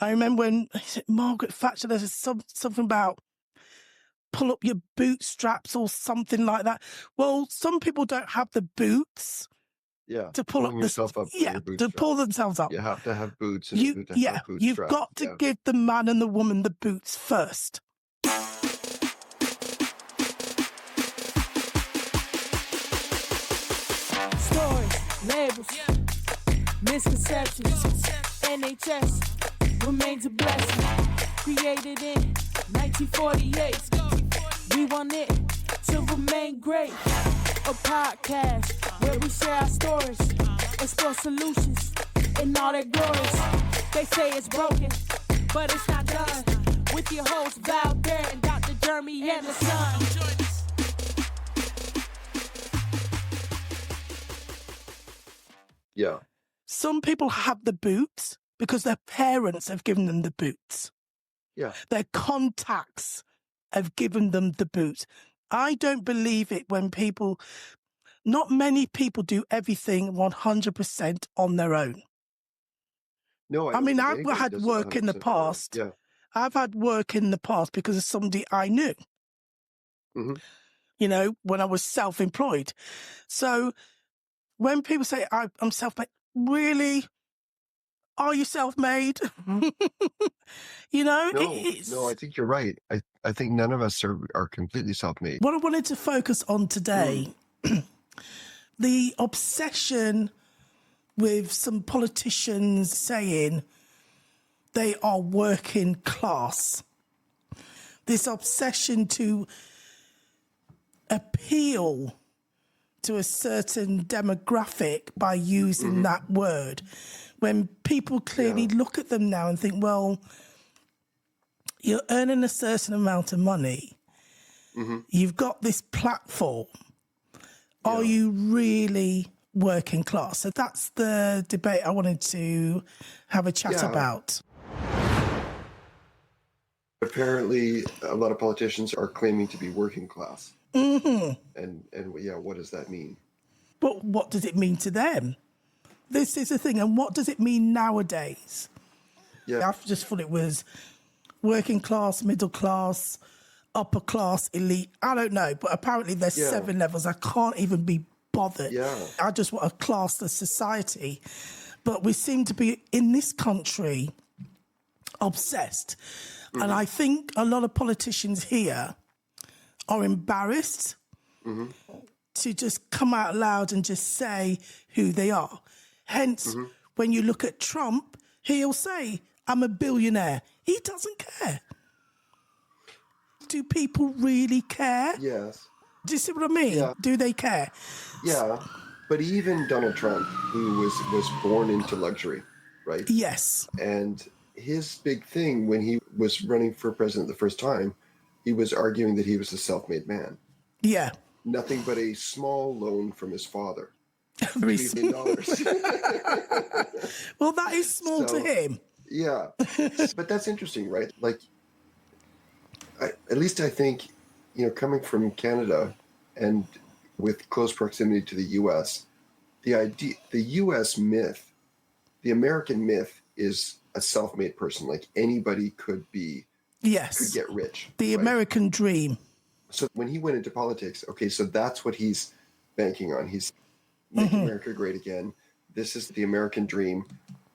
I remember when Margaret Thatcher, there's something about pull up your bootstraps or something like that. Well, some people don't have the boots to pull up yourself up with your to bootstraps. pull themselves up. You have to have boots and have bootstraps. You've got to give the man and the woman the boots first. Stories, labels, misconceptions, NHS remains a blessing. Created in 1948, we want it to remain great. A podcast where we share our stories, explore solutions in all their glories. They say it's broken, but it's not done. With your hosts Val, Barrett, and Dr. Jeremy and the Sun. Yeah. Some people have the boots because their parents have given them the boots. Yeah. Their contacts have given them the boots. I don't believe it when not many people do everything 100% on their own. No, I mean, I've had work in the past. Yeah. I've had work in the past because of somebody I knew, you know, when I was self-employed. So when people say I'm self-made, really? Are you self-made? You know? No, I think you're right. I think none of us are completely self-made. What I wanted to focus on today, the obsession with some politicians saying they are working class. This obsession to appeal to a certain demographic by using that word, when people clearly look at them now and think, well, you're earning a certain amount of money. You've got this platform. Are you really working class? So that's the debate I wanted to have a chat about. Apparently, a lot of politicians are claiming to be working class. And what does that mean? But what does it mean to them? This is the thing. And what does it mean nowadays? Yeah. I just thought it was working class, middle class, upper class, elite. I don't know. But apparently there's 7 levels. I can't even be bothered. Yeah. I just want to class the society. But we seem to be, in this country, obsessed. And I think a lot of politicians here are embarrassed to just come out loud and just say who they are. Hence, when you look at Trump, he'll say, I'm a billionaire. He doesn't care. Do people really care? Yes. Do you see what I mean? Yeah. Do they care? Yeah. But even Donald Trump, who was born into luxury, right? Yes. And his big thing when he was running for president the first time, he was arguing that he was a self-made man. Yeah. Nothing but a small loan from his father. $3 million. Well, that is small to him. Yeah. But that's interesting, right? Like, at least I think, coming from Canada and with close proximity to the U.S., the U.S. myth, the American myth is a self-made person. Like anybody could get rich. The American dream. So when he went into politics, okay, so that's what he's banking on. He's making America great again. This is the American dream.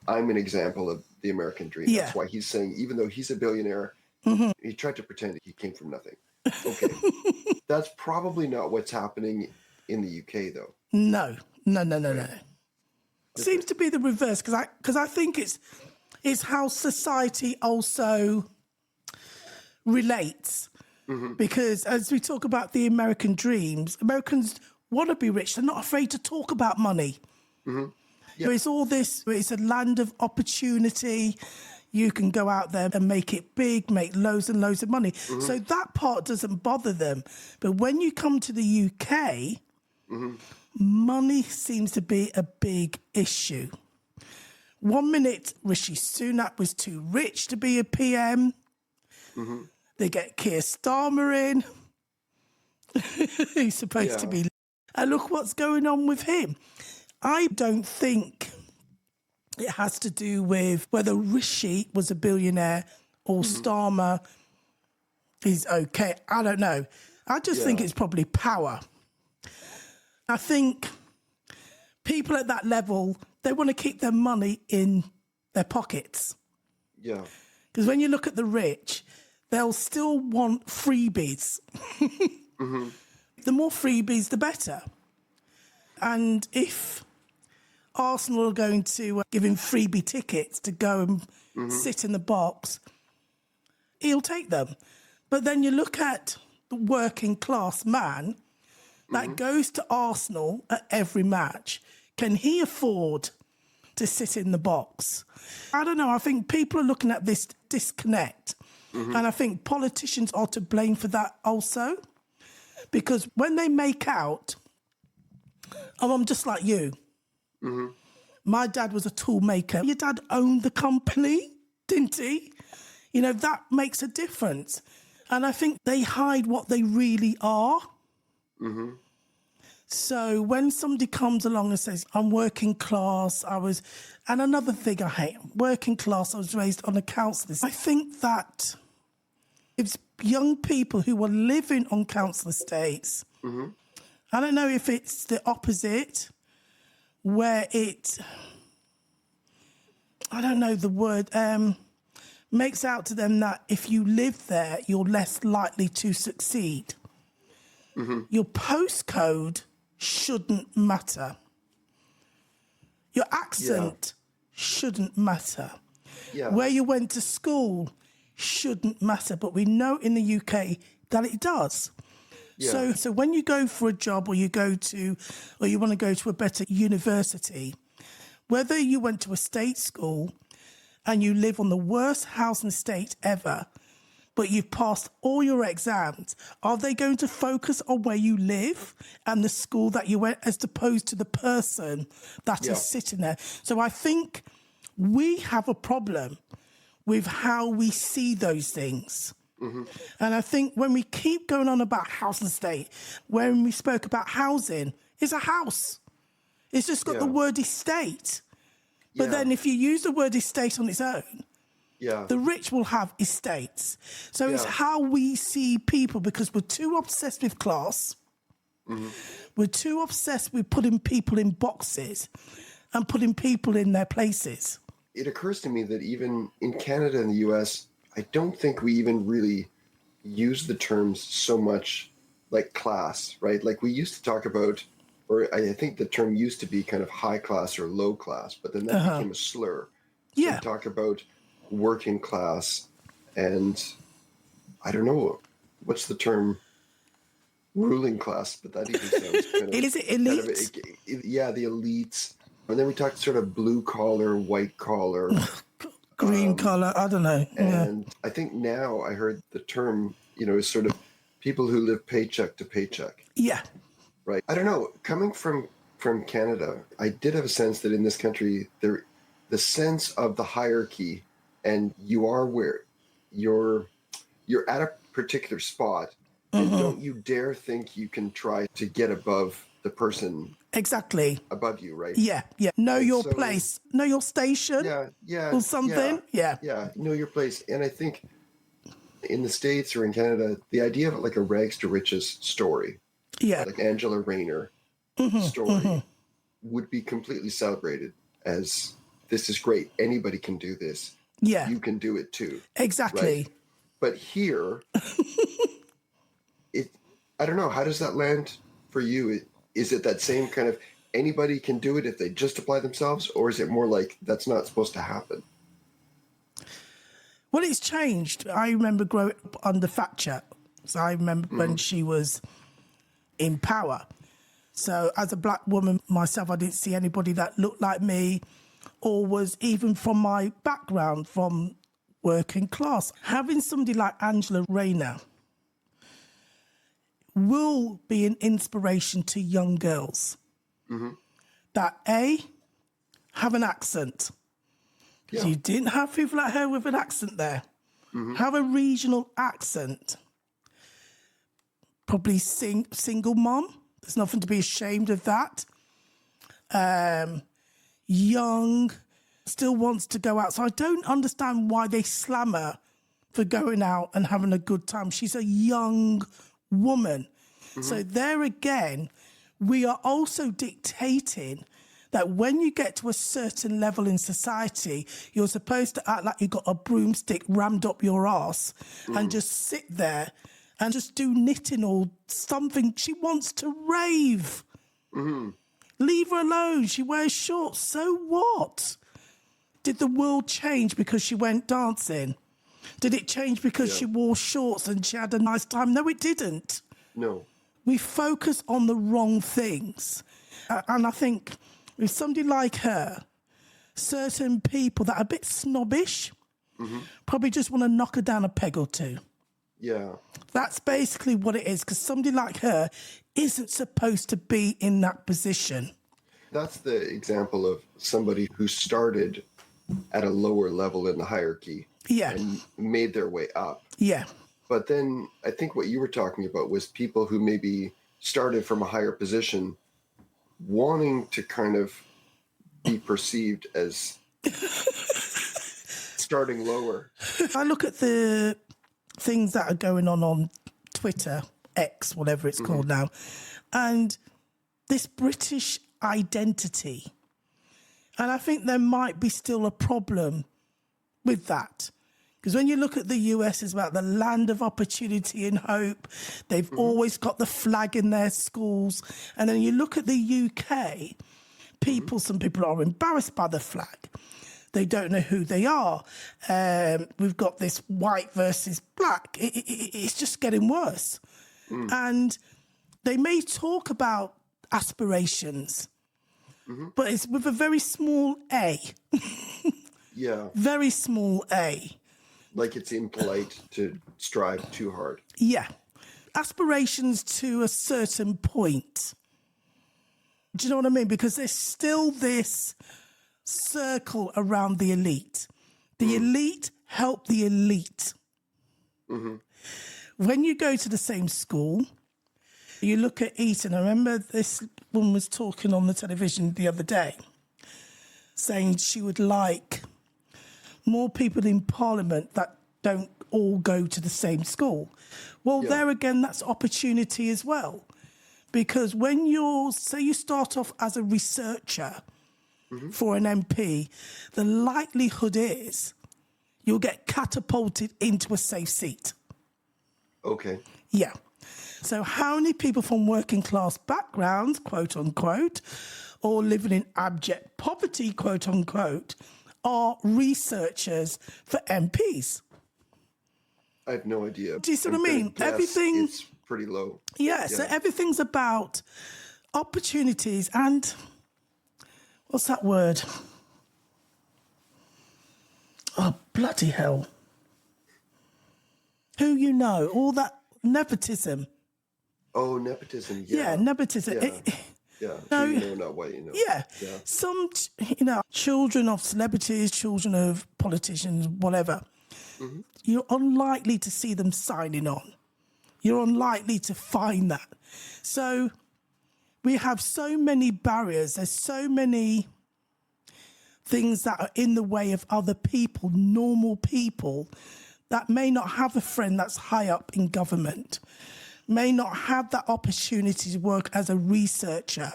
I'm an example of the American dream. Yeah. That's why he's saying, even though he's a billionaire, he tried to pretend he came from nothing. Okay. That's probably not what's happening in the UK, though. No. Seems to be the reverse, because I think it's how society also relates. Because as we talk about the American dreams, Americans want to be rich. They're not afraid to talk about money. Yeah. It's all this, it's a land of opportunity. You can go out there and make it big, make loads and loads of money. So that part doesn't bother them. But when you come to the UK, money seems to be a big issue. 1 minute, Rishi Sunak was too rich to be a PM. They get Keir Starmer in. He's supposed to be. And look what's going on with him. I don't think it has to do with whether Rishi was a billionaire or Starmer is okay. I don't know. I just think it's probably power. I think people at that level, they want to keep their money in their pockets. Yeah. Because when you look at the rich, they'll still want freebies. The more freebies, the better. And if Arsenal are going to give him freebie tickets to go and sit in the box, he'll take them. But then you look at the working class man that goes to Arsenal at every match. Can he afford to sit in the box? I don't know. I think people are looking at this disconnect. And I think politicians are to blame for that also. Because when they make out, oh, I'm just like you. My dad was a tool maker. Your dad owned the company, didn't he? You know, that makes a difference. And I think they hide what they really are. So when somebody comes along and says, I'm working class, and another thing I hate, working class, I was raised on a council estate. I think that it's young people who are living on council estates. I don't know if it's the opposite, where I don't know the word, makes out to them that if you live there, you're less likely to succeed. Your postcode shouldn't matter. Your accent shouldn't matter. Where you went to school shouldn't matter. But we know in the UK that it does. So when you go for a job or you want to go to a better university, whether you went to a state school and you live on the worst housing estate ever, but you've passed all your exams, are they going to focus on where you live and the school that you went as opposed to the person that is sitting there? So I think we have a problem with how we see those things. And I think when we keep going on about housing estate, when we spoke about housing, it's a house. It's just got the word estate. But then if you use the word estate on its own, the rich will have estates. So it's how we see people, because we're too obsessed with class. We're too obsessed with putting people in boxes and putting people in their places. It occurs to me that even in Canada and the US, I don't think we even really use the terms so much like class, right? Like we used to talk about, or I think the term used to be kind of high class or low class, but then that became a slur. So we talk about working class and I don't know, what's the term? Ruling class, but that even sounds kind of... Is it elite? The elites. And then we talked sort of blue collar, white collar. Green collar, I don't know. And I think now I heard the term, is sort of people who live paycheck to paycheck. Yeah. Right. I don't know. Coming from Canada, I did have a sense that in this country, the sense of the hierarchy, and you are where you're at a particular spot, and don't you dare think you can try to get above the person above you, right? Yeah. Know your place, know your station. Or something. Yeah. Know your place. And I think in the States or in Canada, the idea of it like a rags to riches story, like Angela Rayner story, would be completely celebrated as this is great. Anybody can do this. Yeah. You can do it too. Exactly. Right? But here, I don't know. How does that land for you? Is it that same kind of anybody can do it if they just apply themselves? Or is it more like that's not supposed to happen? Well, it's changed. I remember growing up under Thatcher. So I remember when she was in power. So as a black woman myself, I didn't see anybody that looked like me or was even from my background, from working class. Having somebody like Angela Rayner will be an inspiration to young girls that have an accent. Because you didn't have people like her with an accent there. Have a regional accent. Probably single mom. There's nothing to be ashamed of that. Young, still wants to go out. So I don't understand why they slam her for going out and having a good time. She's a young woman. So there again, we are also dictating that when you get to a certain level in society, you're supposed to act like you got a broomstick rammed up your ass and just sit there and just do knitting or something. She wants to rave. Leave her alone. She wears shorts. So what? Did the world change because she went dancing? Did it change because she wore shorts and she had a nice time? No, it didn't. No. We focus on the wrong things. And I think with somebody like her, certain people that are a bit snobbish probably just want to knock her down a peg or two. Yeah. That's basically what it is, because somebody like her isn't supposed to be in that position. That's the example of somebody who started at a lower level in the hierarchy and made their way up. Yeah. But then I think what you were talking about was people who maybe started from a higher position wanting to kind of be perceived as starting lower. I look at the things that are going on Twitter, X, whatever it's called now, and this British identity. And I think there might be still a problem with that. Because when you look at the US, it's about the land of opportunity and hope. They've always got the flag in their schools. And then you look at the UK, some people are embarrassed by the flag. They don't know who they are. We've got this white versus black. It's just getting worse. And they may talk about aspirations, but it's with a very small A. Yeah. Very small A. Like it's impolite to strive too hard. Yeah. Aspirations to a certain point. Do you know what I mean? Because there's still this circle around the elite. The elite help the elite. When you go to the same school, you look at Eton. I remember this woman was talking on the television the other day, saying she would like more people in Parliament that don't all go to the same school. Well, there again, that's opportunity as well. Because when you start off as a researcher for an MP, the likelihood is you'll get catapulted into a safe seat. Okay. Yeah. So how many people from working class backgrounds, quote unquote, or living in abject poverty, quote unquote, are researchers for MPs? I have no idea. Do you see what I mean? Everything. It's pretty low. Yeah, so everything's about opportunities and what's that word? Oh, bloody hell. Who you know, all that nepotism. Oh, nepotism. Yeah, nepotism. Yeah. No, you know, not what you know. Yeah. Some, children of celebrities, children of politicians, whatever, you're unlikely to see them signing on. You're unlikely to find that. So we have so many barriers. There's so many things that are in the way of other people, normal people, that may not have a friend that's high up in government, may not have that opportunity to work as a researcher,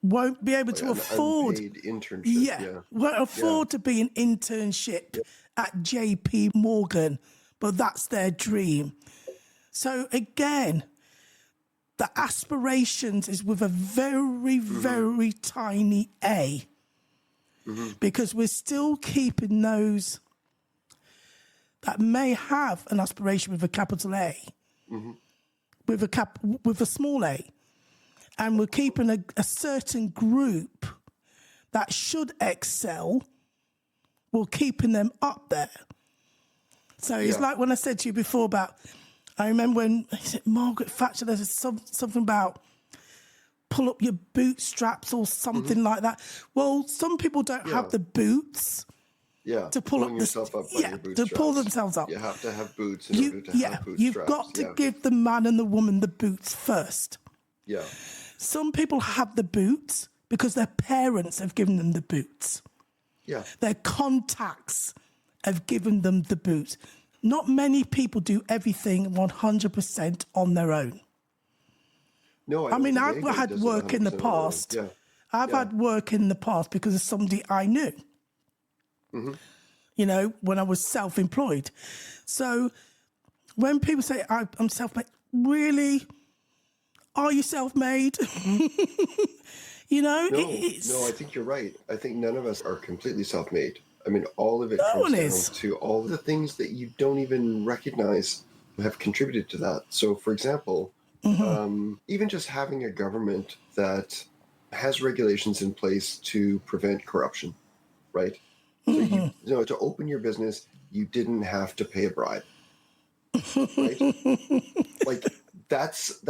won't be able to afford internship. Won't afford to be an internship at JP Morgan, but that's their dream. So again, the aspirations is with a very, very tiny A, because we're still keeping those that may have an aspiration with a capital A, with a small a, and we're keeping a certain group that should excel, we're keeping them up there. So it's like when I said to you before about, I remember when Margaret Thatcher, there's something about pull up your bootstraps or something like that. Well, some people don't have the boots. To pull up yourself up by your bootstraps. To pull themselves up. You have to have boots in order to have bootstraps. You've got to give the man and the woman the boots first. Yeah. Some people have the boots because their parents have given them the boots. Yeah. Their contacts have given them the boot. Not many people do everything 100% on their own. No, I mean, I've anybody had does it work in the 100% on their own. past. Yeah. I've had work in the past because of somebody I knew. You know, when I was self-employed. So when people say I'm self-made, really? Are you self-made? You know, No, I think you're right. I think none of us are completely self-made. I mean, all of it No one comes is. down to all the things that you don't even recognize have contributed to that. So, for example, even just having a government that has regulations in place to prevent corruption, right? So you know, to open your business, you didn't have to pay a bribe, right? Like that's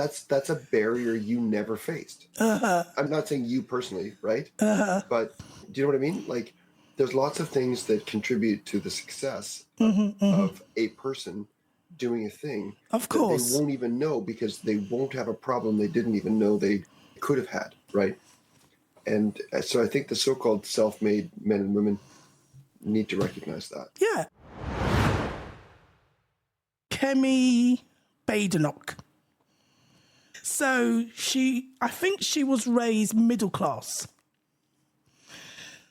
a barrier you never faced. I'm not saying you personally, right? But do you know what I mean? Like there's lots of things that contribute to the success of a person doing a thing Of that course. they won't even know because they won't have a problem they didn't even know they could have had, right? And so I think the so-called self-made men and women need to recognize that. Yeah. Kemi Badenoch. So I think she was raised middle class.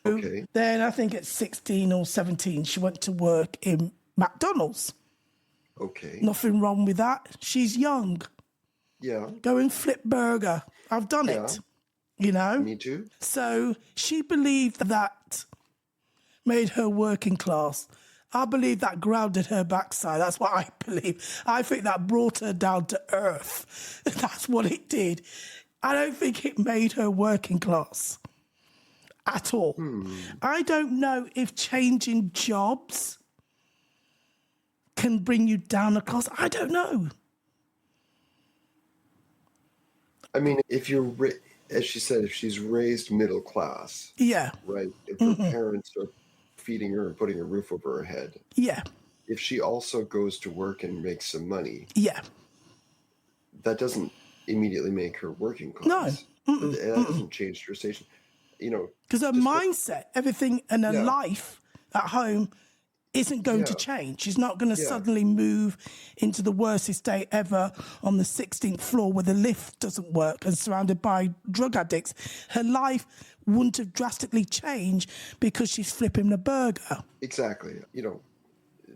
Okay. Then I think at 16 or 17, she went to work in McDonald's. Okay. Nothing wrong with that. She's young. Yeah. Go and flip burger. I've done it, you know? Me too. So she believed that made her working class. I believe that grounded her backside. That's what I believe. I think that brought her down to earth. That's what it did. I don't think it made her working class at all. I don't know if changing jobs can bring you down a class. I don't know. I mean, if you're, as she said, if she's raised middle class, Yeah. right? If her parents are feeding her and putting a roof over her head, Yeah. if she also goes to work and makes some money, Yeah. that doesn't immediately make her working class. No. That doesn't change her station. You know, Because her mindset, everything in her life at home isn't going to change. She's not going to suddenly move into the worst estate ever on the 16th floor where the lift doesn't work and surrounded by drug addicts. Her life wouldn't have drastically changed because she's flipping a burger. Exactly. You know,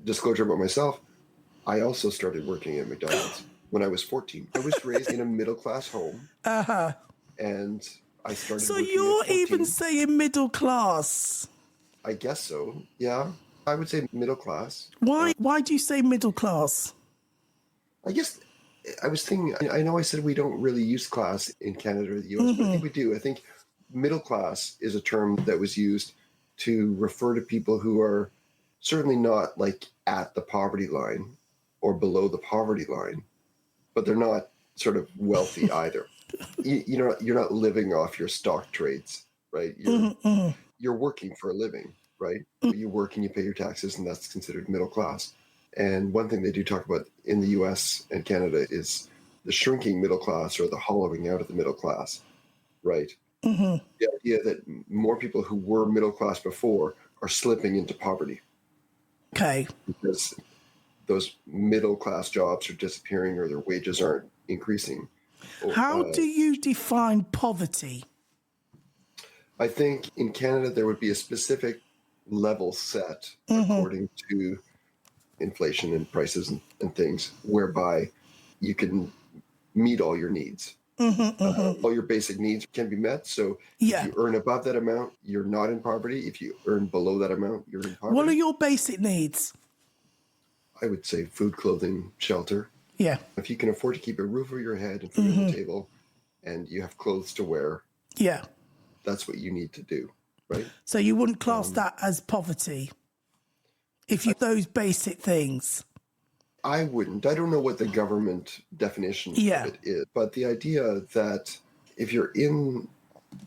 disclosure about myself, I also started working at McDonald's when I was 14. I was raised in a middle-class home. And I started So working you're at 14. even saying middle class? I guess so. Yeah. I would say middle class. Why do you say middle class? I guess I was thinking, I know I said we don't really use class in Canada or the US, but I think we do. I think middle class is a term that was used to refer to people who are certainly not like at the poverty line or below the poverty line, but they're not sort of wealthy either. You're not living off your stock trades, right? You're working for a living, right? You work and you pay your taxes, and that's considered middle class. And one thing they do talk about in the US and Canada is the shrinking middle class or the hollowing out of the middle class, right? The idea that more people who were middle class before are slipping into poverty. Okay. Because those middle class jobs are disappearing or their wages aren't increasing. How do you define poverty? I think in Canada there would be a specific level set according to inflation and prices and things, whereby you can meet all your needs. All your basic needs can be met. So if you earn above that amount, you're not in poverty. If you earn below that amount, you're in poverty. What are your basic needs? I would say food, clothing, shelter. Yeah. If you can afford to keep a roof over your head and food on the table and you have clothes to wear, Yeah. that's what you need to do, right? So you wouldn't class that as poverty if you those basic things. I wouldn't. I don't know what the government definition of it is, but the idea that if you're in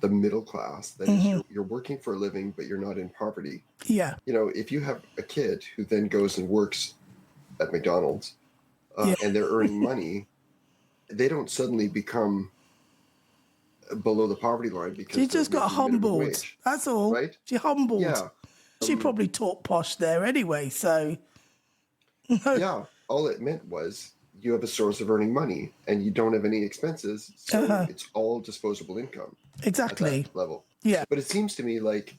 the middle class, that is, you're working for a living, but you're not in poverty. Yeah. You know, if you have a kid who then goes and works at McDonald's and they're earning money, they don't suddenly become below the poverty line because She just got humbled. That's all. Right? She humbled. Yeah. She probably talked posh there anyway, so... Yeah, all it meant was you have a source of earning money and you don't have any expenses, so it's all disposable income. Exactly. At that level. Yeah. But it seems to me like,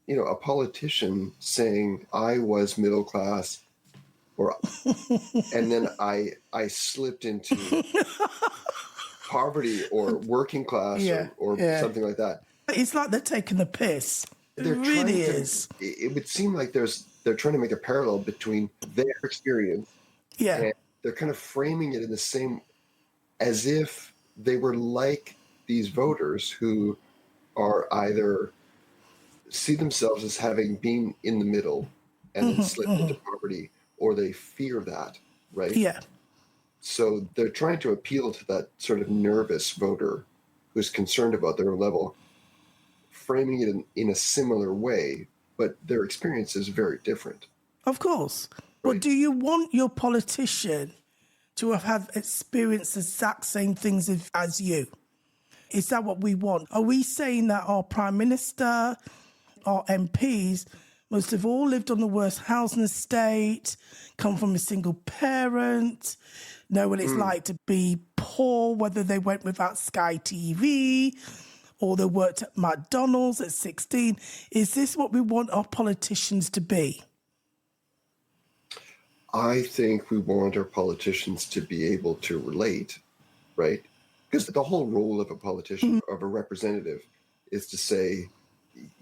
a politician saying I was middle class, and then I slipped into poverty or working class or something like that. It's like they're taking the piss. It really is. It would seem like they're trying to make a parallel between their experience. Yeah. And they're kind of framing it in the same, as if they were like these voters who are either see themselves as having been in the middle and then slipped into poverty, or they fear that, right? Yeah. So they're trying to appeal to that sort of nervous voter who's concerned about their own level, framing it in a similar way, but their experience is very different. Of course. Right. But do you want your politician to have experienced the exact same things as you? Is that what we want? Are we saying that our Prime Minister, our MPs must have all lived on the worst housing estate, come from a single parent, know what it's like to be poor, whether they went without Sky TV or they worked at McDonald's at 16? Is this what we want our politicians to be? I think we want our politicians to be able to relate, right? Because the whole role of a politician, of a representative, is to say,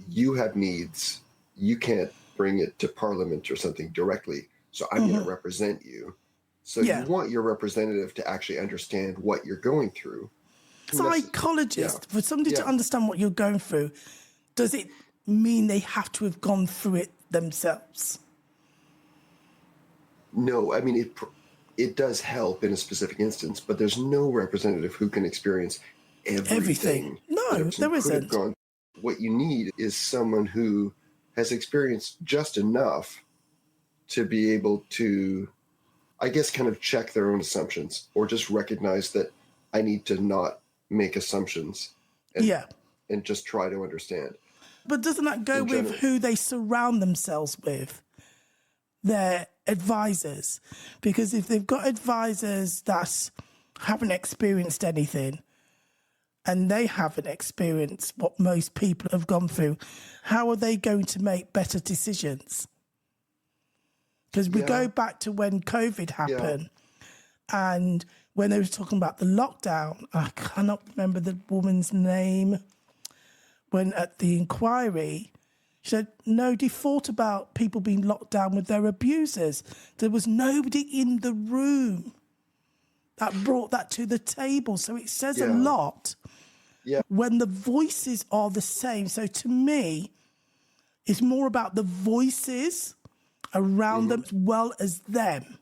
you have needs, you can't bring it to Parliament or something directly, so I'm going to represent you. So you want your representative to actually understand what you're going through. Psychologist, for somebody to understand what you're going through, does it mean they have to have gone through it themselves? No, I mean, it does help in a specific instance, but there's no representative who can experience everything. No, there isn't. What you need is someone who has experienced just enough to be able to, I guess, kind of check their own assumptions, or just recognize that I need to not make assumptions and just try to understand. But doesn't that go with who they surround themselves with? Their advisors. Because if they've got advisors that haven't experienced anything and they haven't experienced what most people have gone through, how are they going to make better decisions? Because we go back to when COVID happened and when they were talking about the lockdown, I cannot remember the woman's name, when at the inquiry, she said, nobody thought about people being locked down with their abusers. There was nobody in the room that brought that to the table. So it says a lot when the voices are the same. So to me, it's more about the voices around them as well as them.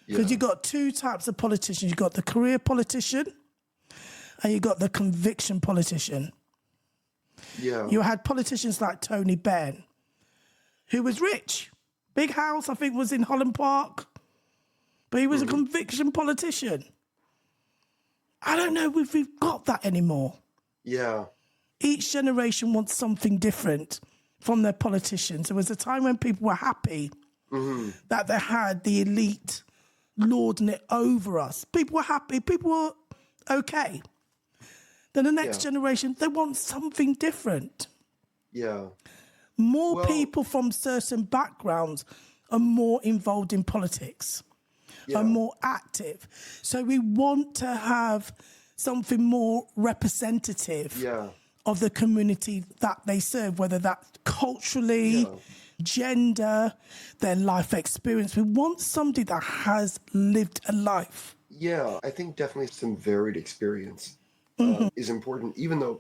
Because you've got two types of politicians. You've got the career politician and you've got the conviction politician. Yeah. You had politicians like Tony Benn, who was rich. Big house, I think, was in Holland Park. But he was a conviction politician. I don't know if we've got that anymore. Yeah. Each generation wants something different from their politicians. There was a time when people were happy that they had the elite lording it over us. People were happy. People were okay. Then the next generation, they want something different. Yeah. More people from certain backgrounds are more involved in politics, are more active. So we want to have something more representative of the community that they serve, whether that's culturally, gender, their life experience. We want somebody that has lived a life. Yeah, I think definitely some varied experience is important, even though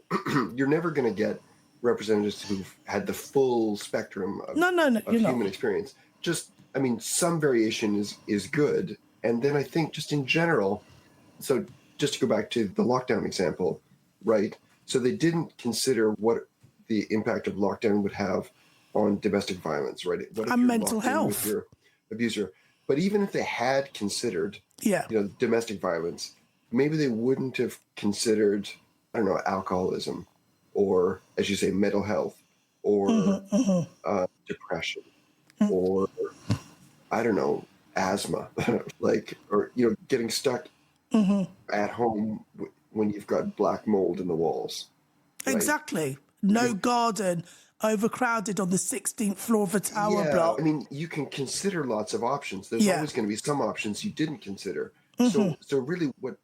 you're never going to get representatives who've had the full spectrum of human experience. Just, I mean, some variation is good. And then I think just in general, so just to go back to the lockdown example, right? So they didn't consider what the impact of lockdown would have on domestic violence, right? What if and you're mental health with your abuser? But even if they had considered, domestic violence, maybe they wouldn't have considered, I don't know, alcoholism or, as you say, mental health or depression, or I don't know, asthma, like, or, you know, getting stuck at home when you've got black mold in the walls. Right? Exactly. No garden, overcrowded on the 16th floor of a tower block. I mean, you can consider lots of options. There's always going to be some options you didn't consider. So really what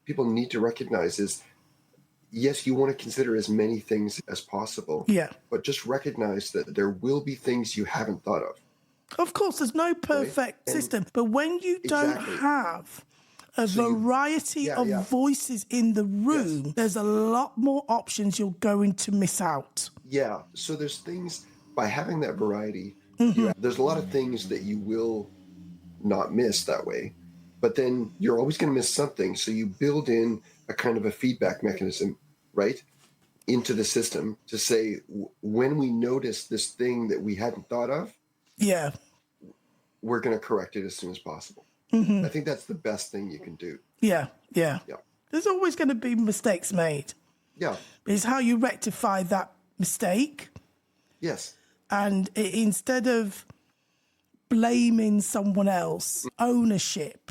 people need to recognize is, yes, you want to consider as many things as possible. Yeah. But just recognize that there will be things you haven't thought of. Of course, there's no perfect system. But when you don't have a variety of voices in the room, there's a lot more options you're going to miss out. Yeah. So there's things, by having that variety, there's a lot of things that you will not miss that way. But then you're always going to miss something. So you build in a kind of a feedback mechanism, right, into the system to say, when we notice this thing that we hadn't thought of, we're going to correct it as soon as possible. I think that's the best thing you can do. Yeah. There's always going to be mistakes made. Yeah. But it's how you rectify that mistake. Yes. And instead of blaming someone else, ownership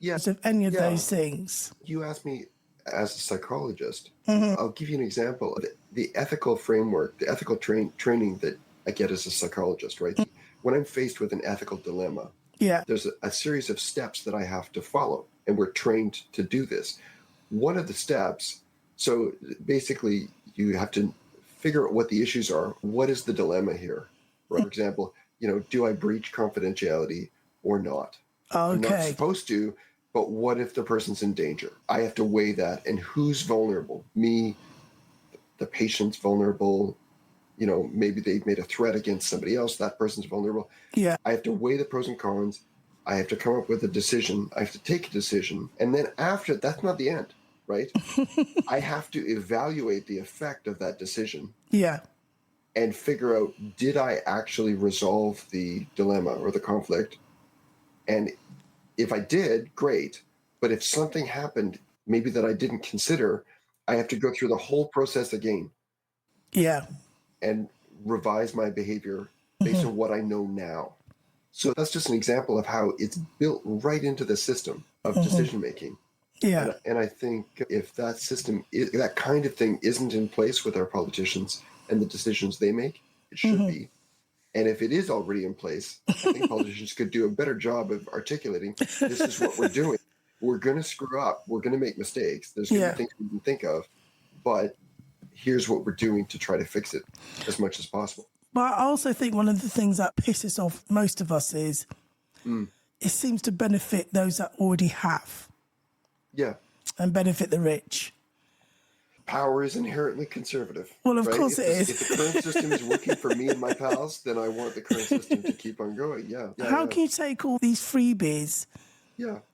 of any of those things. You asked me as a psychologist, I'll give you an example. The ethical framework, the ethical training that I get as a psychologist, right? When I'm faced with an ethical dilemma, there's a series of steps that I have to follow, and we're trained to do this. One of the steps, so basically you have to figure out what the issues are. What is the dilemma here? Right? For example, you know, do I breach confidentiality or not? I'm not supposed to, but what if the person's in danger? I have to weigh that, and who's vulnerable? Me, the patient's vulnerable. You know, maybe they've made a threat against somebody else. That person's vulnerable. Yeah. I have to weigh the pros and cons. I have to come up with a decision. I have to take a decision. And then after, that's not the end, right? I have to evaluate the effect of that decision. Yeah. And figure out, did I actually resolve the dilemma or the conflict? And if I did, great. But if something happened, maybe that I didn't consider, I have to go through the whole process again. Yeah. And revise my behavior based on what I know now. So that's just an example of how it's built right into the system of decision making. Yeah. And I think if that system, that kind of thing isn't in place with our politicians and the decisions they make, it should be. And if it is already in place, I think politicians could do a better job of articulating, this is what we're doing. We're going to screw up. We're going to make mistakes. There's going to be things we can think of. But here's what we're doing to try to fix it as much as possible. But I also think one of the things that pisses off most of us is it seems to benefit those that already have. Yeah. And benefit the rich. Power is inherently conservative. Well, of course it is. If the current system is working for me and my pals, then I want the current system to keep on going. How can you take all these freebies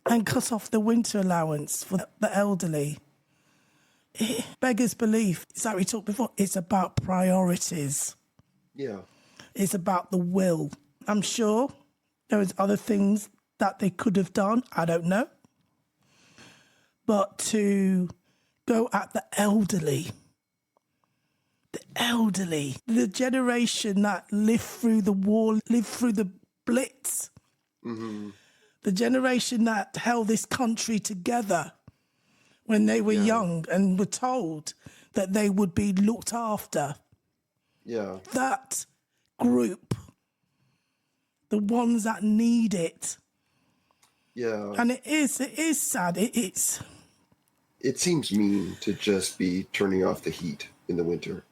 and cut off the winter allowance for the elderly? It beggars belief. It's like we talked before. It's about priorities. Yeah. It's about the will. I'm sure there was other things that they could have done. I don't know. But to go at the elderly, the generation that lived through the war, lived through the Blitz, the generation that held this country together when they were young and were told that they would be looked after. Yeah. That group, the ones that need it. Yeah. And it is sad. It seems mean to just be turning off the heat in the winter.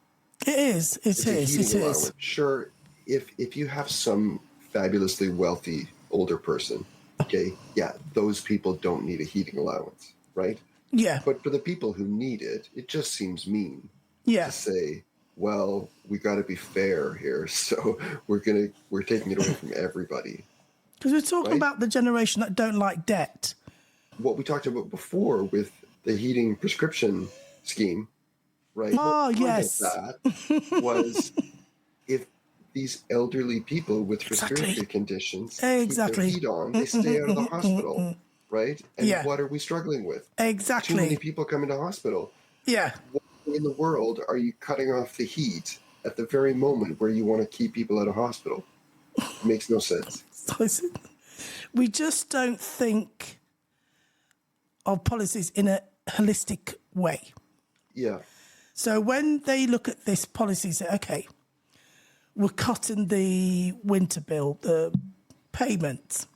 It is. It is. Sure, if you have some fabulously wealthy older person, those people don't need a heating allowance, right? Yeah. But for the people who need it, it just seems mean to say, well, we got to be fair here, so we're taking it away from everybody. Because we're talking about the generation that don't like debt. What we talked about before with the heating prescription scheme, right? Oh, yes. That was if these elderly people with respiratory conditions keep their heat on, they stay out of the hospital, right? And what are we struggling with? Exactly. Too many people come into hospital. Yeah. Why in the world are you cutting off the heat at the very moment where you want to keep people out of hospital. It makes no sense. We just don't think of policies in a holistic way. Yeah. So when they look at this policy, say, okay, we're cutting the winter bill, the payments,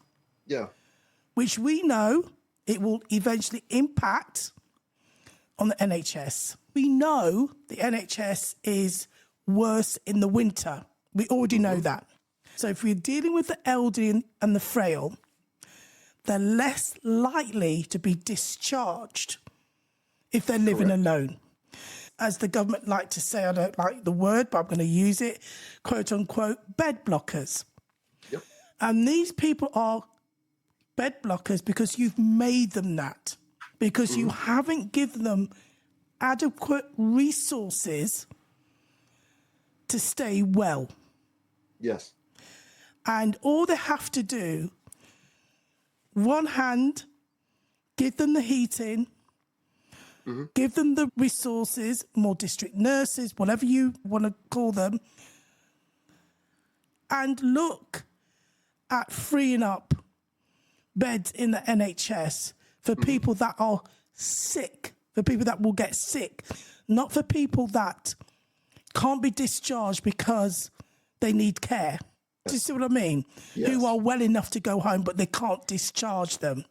Yeah. which we know it will eventually impact on the NHS. We know the NHS is worse in the winter. We already know that. So if we're dealing with the elderly and the frail, they're less likely to be discharged if they're living alone. As the government like to say, I don't like the word, but I'm going to use it, quote unquote, bed blockers. Yep. And these people are bed blockers because you've made them that, because you haven't given them adequate resources to stay well. Yes. And all they have to do, one hand, give them the heating, give them the resources, more district nurses, whatever you want to call them, and look at freeing up beds in the NHS for people that are sick, for people that will get sick, not for people that can't be discharged because they need care. Do you see what I mean? Yes. Who are well enough to go home, but they can't discharge them.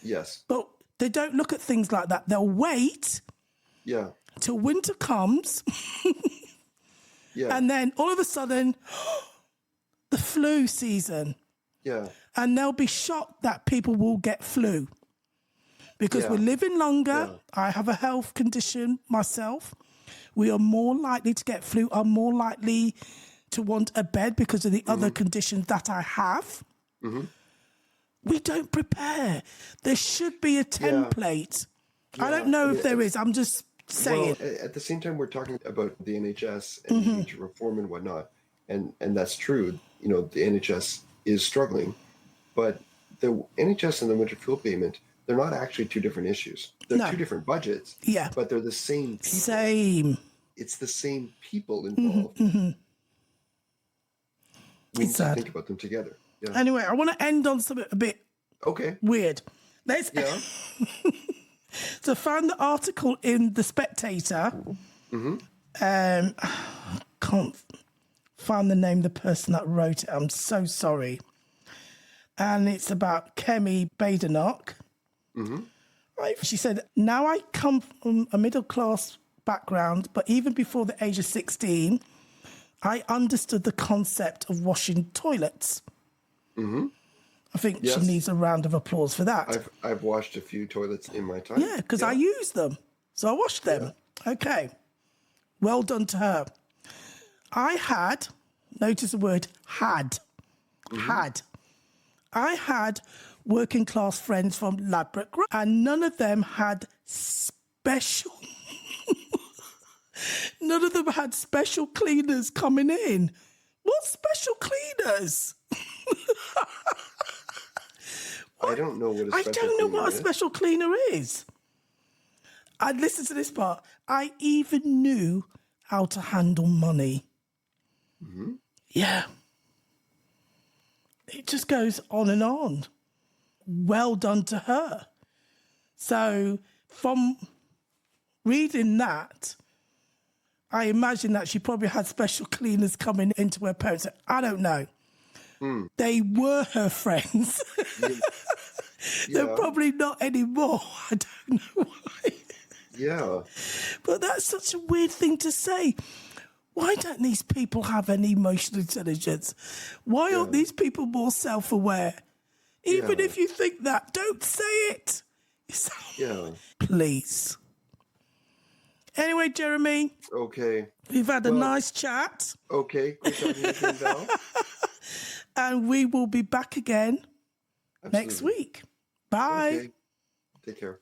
Yes. But they don't look at things like that. They'll wait till winter comes. And then all of a sudden, the flu season. Yeah. And they'll be shocked that people will get flu. Because we're living longer. I have a health condition myself. We are more likely to get flu, are more likely to want a bed because of the other conditions that I have. We don't prepare. There should be a template. I don't know if there is. I'm just saying. Well, at the same time, we're talking about the NHS and the need to reform and whatnot. And that's true. You know, the NHS is struggling. But the NHS and the winter fuel payment, they're not actually two different issues. They're two different budgets. Yeah. But they're the same people. Same. It's the same people involved. We need to think about them together. Yeah. Anyway, I want to end on something a bit weird. Let's. So I found the article in The Spectator. Can't find the name of the person that wrote it. I'm so sorry. And it's about Kemi Badenoch. Right. She said, now I come from a middle-class background, but even before the age of 16, I understood the concept of washing toilets. I think she needs a round of applause for that. I've washed a few toilets in my time. Yeah, because I use them. So I washed them. Okay. Well done to her. I had, notice the word had, I had working class friends from Ladbroke, and none of them had special cleaners coming in. What special cleaners? I don't know what a special cleaner is. I don't know what a special cleaner is. And listen to this part. I even knew how to handle money. Yeah. It just goes on and on. Well done to her. So from reading that, I imagine that she probably had special cleaners coming into her parents. I don't know. They were her friends. They're probably not anymore. I don't know why. Yeah. But that's such a weird thing to say. Why don't these people have any emotional intelligence? Why aren't these people more self-aware? Even if you think that, don't say it. Please. Anyway, Jeremy. Okay. We've had a nice chat. Okay. Good talking to you, Val. And we will be back again next week. Bye. Okay. Take care.